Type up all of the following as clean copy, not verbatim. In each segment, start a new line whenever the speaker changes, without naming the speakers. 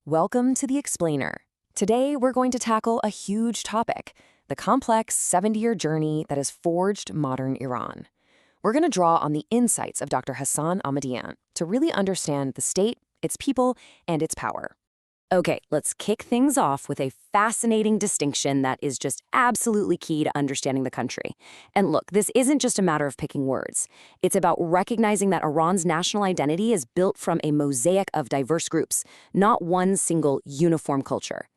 Welcome to The Explainer. Today, we're going to tackle a huge topic, the complex 70-year journey that has forged modern Iran. We're going to draw on the insights of Dr. Hassan Ahmadian to really understand the state, its people, and its power. Okay, let's kick things off with a fascinating distinction that is just absolutely key to understanding the country. And look, this isn't just a matter of picking words. It's about recognizing that Iran's national identity is built from a mosaic of diverse groups, not one single uniform culture.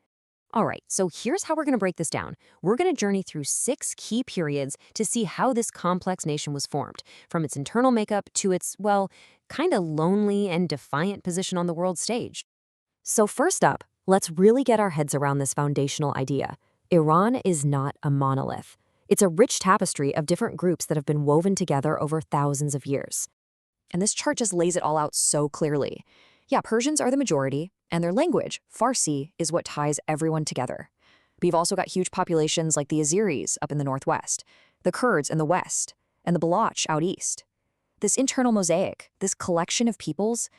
All right, so here's how we're going to break this down. We're going to journey through 6 key periods to see how this complex nation was formed, from its internal makeup to its, well, kind of lonely and defiant position on the world stage. So first up, let's really get our heads around this foundational idea. Iran is not a monolith. It's a rich tapestry of different groups that have been woven together over thousands of years. And this chart just lays it all out so clearly. Yeah, Persians are the majority, and their language, Farsi, is what ties everyone together. But you've also got huge populations like the Azeris up in the northwest, the Kurds in the west, and the Baloch out east. This internal mosaic, this collection of peoples,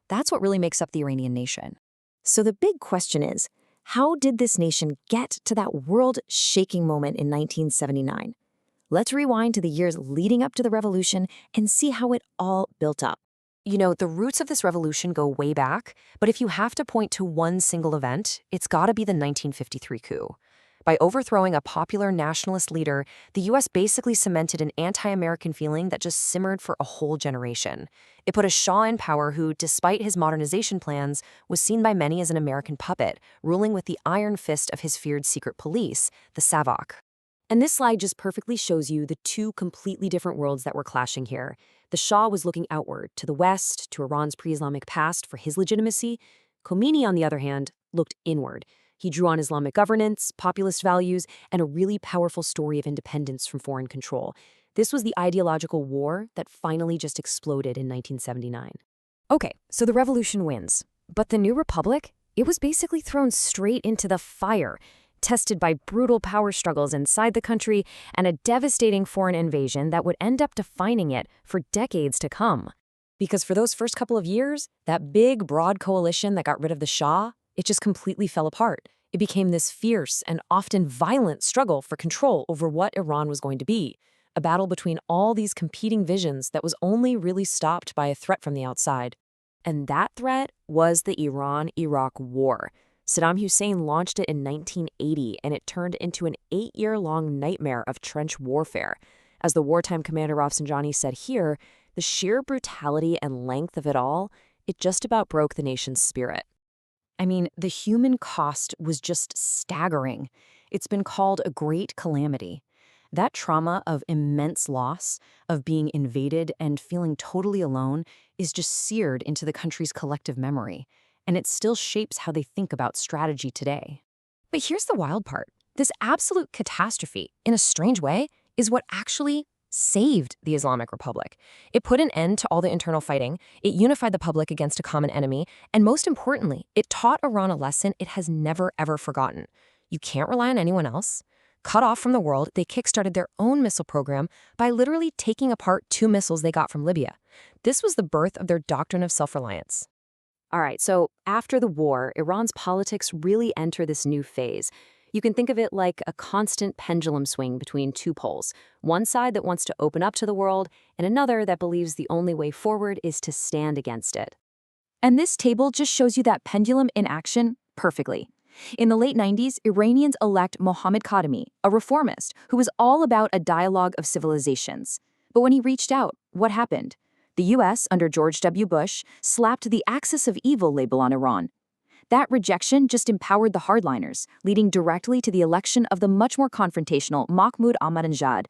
that's what really makes up the Iranian nation. So the big question is, how did this nation get to that world-shaking moment in 1979? Let's rewind to the years leading up to the revolution and see how it all built up. You know, the roots of this revolution go way back, but if you have to point to one single event, it's gotta be the 1953 coup. By overthrowing a popular nationalist leader, the U.S. basically cemented an anti-American feeling that just simmered for a whole generation. It put a Shah in power who, despite his modernization plans, was seen by many as an American puppet, ruling with the iron fist of his feared secret police, the Savak. And this slide just perfectly shows you the 2 completely different worlds that were clashing here. The Shah was looking outward, to the West, to Iran's pre-Islamic past for his legitimacy. Khomeini, on the other hand, looked inward. He drew on Islamic governance, populist values, and a really powerful story of independence from foreign control. This was the ideological war that finally just exploded in 1979. Okay, so the revolution wins. But the new republic? It was basically thrown straight into the fire, tested by brutal power struggles inside the country and a devastating foreign invasion that would end up defining it for decades to come. Because for those first couple of years, that big, broad coalition that got rid of the Shah, it just completely fell apart. It became this fierce and often violent struggle for control over what Iran was going to be, a battle between all these competing visions that was only really stopped by a threat from the outside. And that threat was the Iran-Iraq War. Saddam Hussein launched it in 1980, and it turned into an 8-year-long nightmare of trench warfare. As the wartime commander Rafsanjani said here, the sheer brutality and length of it all, it just about broke the nation's spirit. I mean, the human cost was just staggering. It's been called a great calamity. That trauma of immense loss, of being invaded and feeling totally alone, is just seared into the country's collective memory, and it still shapes how they think about strategy today. But here's the wild part. This absolute catastrophe, in a strange way, is what actually saved the Islamic Republic. It put an end to all the internal fighting, it unified the public against a common enemy, and most importantly, it taught Iran a lesson it has never ever forgotten. You can't rely on anyone else. Cut off from the world, they kickstarted their own missile program by literally taking apart 2 missiles they got from Libya. This was the birth of their doctrine of self-reliance. All right, so after the war, Iran's politics really enter this new phase. You can think of it like a constant pendulum swing between 2 poles, one side that wants to open up to the world, and another that believes the only way forward is to stand against it. And this table just shows you that pendulum in action perfectly. In the late 90s, Iranians elect Mohammad Khatami, a reformist who was all about a dialogue of civilizations. But when he reached out, what happened? The U.S., under George W. Bush, slapped the Axis of Evil label on Iran. That rejection just empowered the hardliners, leading directly to the election of the much more confrontational Mahmoud Ahmadinejad.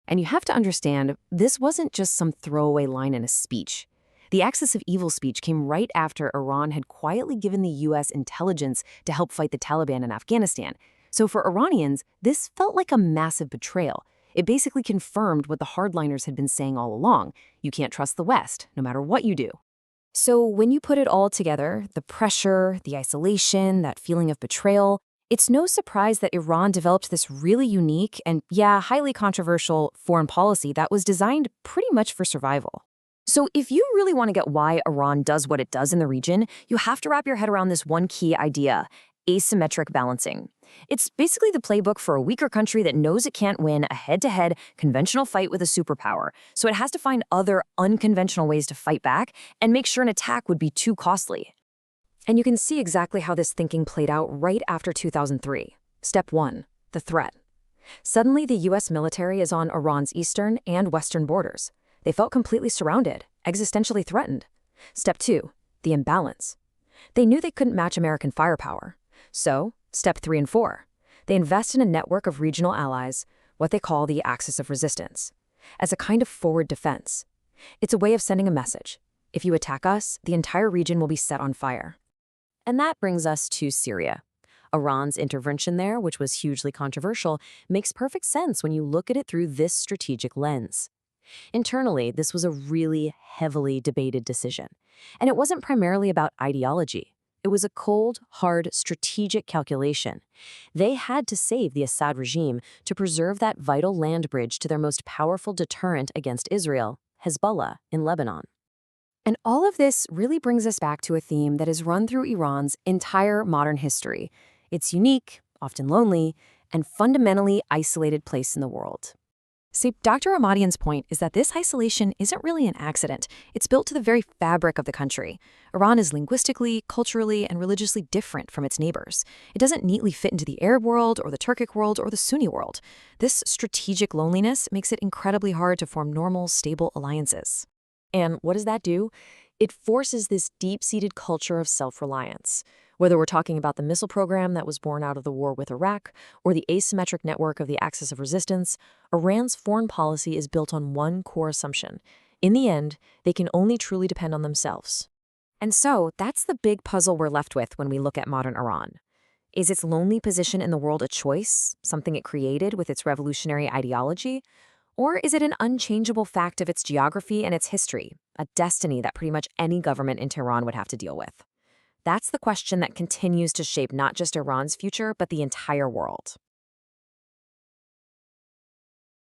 And you have to understand, this wasn't just some throwaway line in a speech. The Axis of Evil speech came right after Iran had quietly given the U.S. intelligence to help fight the Taliban in Afghanistan. So for Iranians, this felt like a massive betrayal. It basically confirmed what the hardliners had been saying all along. You can't trust the West, no matter what you do. So when you put it all together, the pressure, the isolation, that feeling of betrayal, it's no surprise that Iran developed this really unique and, yeah, highly controversial foreign policy that was designed pretty much for survival. So if you really want to get why Iran does what it does in the region, you have to wrap your head around this one key idea: asymmetric balancing. It's basically the playbook for a weaker country that knows it can't win a head-to-head conventional fight with a superpower, so it has to find other unconventional ways to fight back and make sure an attack would be too costly. And you can see exactly how this thinking played out right after 2003. Step 1. The threat. Suddenly, the US military is on Iran's eastern and western borders. They felt completely surrounded, existentially threatened. Step 2. The imbalance. They knew they couldn't match American firepower. So, step 3 and 4. They invest in a network of regional allies, what they call the axis of resistance, as a kind of forward defense. It's a way of sending a message. If you attack us, the entire region will be set on fire. And that brings us to Syria. Iran's intervention there, which was hugely controversial, makes perfect sense when you look at it through this strategic lens. Internally, this was a really heavily debated decision. And it wasn't primarily about ideology. It was a cold, hard, strategic calculation. They had to save the Assad regime to preserve that vital land bridge to their most powerful deterrent against Israel, Hezbollah, in Lebanon. And all of this really brings us back to a theme that has run through Iran's entire modern history: its unique, often lonely, and fundamentally isolated place in the world. See, Dr. Ahmadian's point is that this isolation isn't really an accident. It's built to the very fabric of the country. Iran is linguistically, culturally, and religiously different from its neighbors. It doesn't neatly fit into the Arab world or the Turkic world or the Sunni world. This strategic loneliness makes it incredibly hard to form normal, stable alliances. And what does that do? It forces this deep-seated culture of self-reliance. Whether we're talking about the missile program that was born out of the war with Iraq or the asymmetric network of the axis of resistance, Iran's foreign policy is built on one core assumption: in the end, they can only truly depend on themselves. And so, that's the big puzzle we're left with when we look at modern Iran. Is its lonely position in the world a choice, something it created with its revolutionary ideology? Or is it an unchangeable fact of its geography and its history, a destiny that pretty much any government in Tehran would have to deal with? That's the question that continues to shape not just Iran's future, but the entire world.